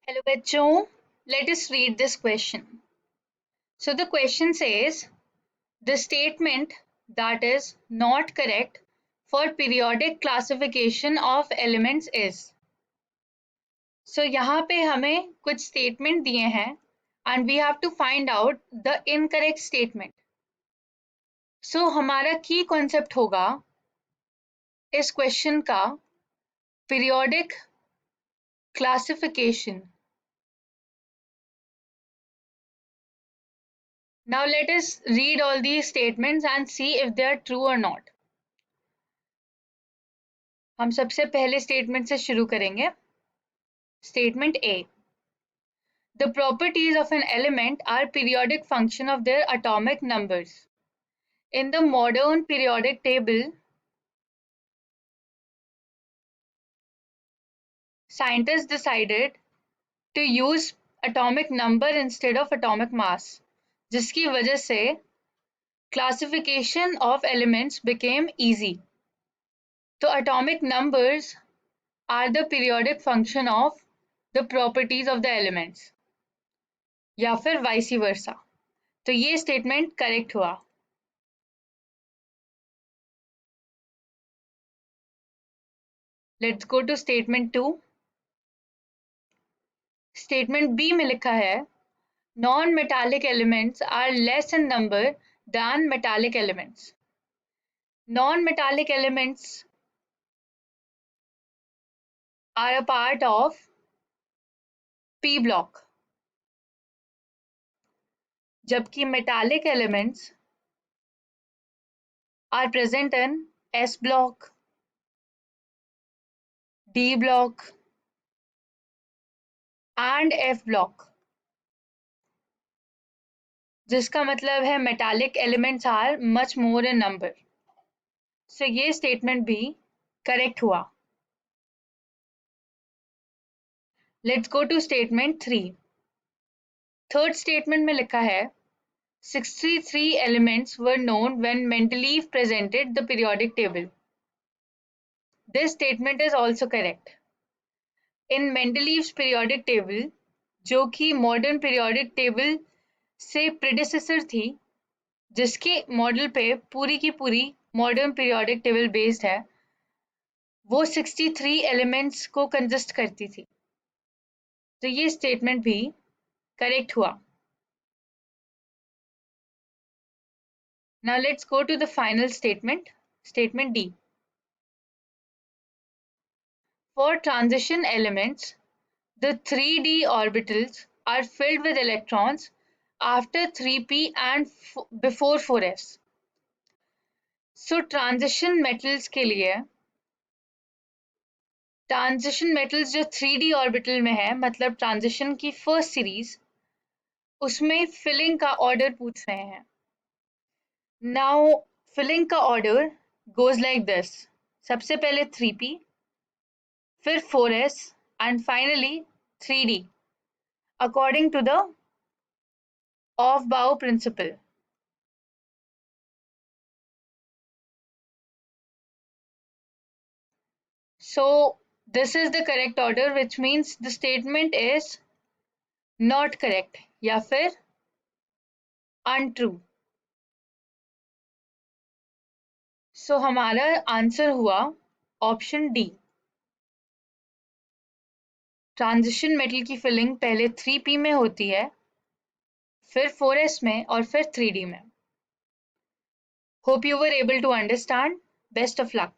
Hello बच्चों, let us read this question. So the question says, the statement that is not correct for periodic classification of elements is. So यहाँ पे हमें कुछ statement दिए हैं and we have to find out the incorrect statement. So हमारा key concept होगा इस question का periodic classification. Now let us read all these statements and see if they are true or not. हम सबसे पहले statement से शुरू करेंगे. Statement A. The properties of an element are periodic function of their atomic numbers. In the modern periodic table, scientists decided to use atomic number instead of atomic mass, जिसकी वजह से classification of elements became easy. तो atomic numbers are the periodic function of the properties of the elements, या फिर vice versa. तो ये statement correct हुआ. Let's go to statement 2. Statement B में लिखा है non-metallic elements are less in number than metallic elements. Non-metallic elements are a part of P block, जबकि metallic elements are present in S block, D block and F block, जिसका मतलब है metallic elements are much more in number. So ये statement भी correct हुआ. Let's go to statement 3. Third statement में लिखा है 63 elements were known when Mendeleev presented the periodic table. This statement is also correct. In Mendeleev's periodic table, जो कि modern periodic table से predecessor थी, जिसके मॉडल पे पूरी की पूरी modern periodic table based है, वो 63 elements को consist करती थी. तो ये statement भी correct हुआ. Now let's go to the final statement, statement D. For transition elements, the 3d orbitals are filled with electrons after 3p and before 4s. So transition metals के लिए transition metals जो 3d orbital में है, मतलब transition की first series, उसमें filling का order पूछ रहे हैं. Now filling का order goes like this. सबसे पहले 3p, फिर 4s and finally 3d according to the Aufbau principle. So this is the correct order, which means the statement is not correct या फिर untrue. So हमारा answer हुआ option D. Transition metal की filling पहले 3p में होती है, फिर 4s में और फिर 3d में. Hope you were able to understand. Best of luck.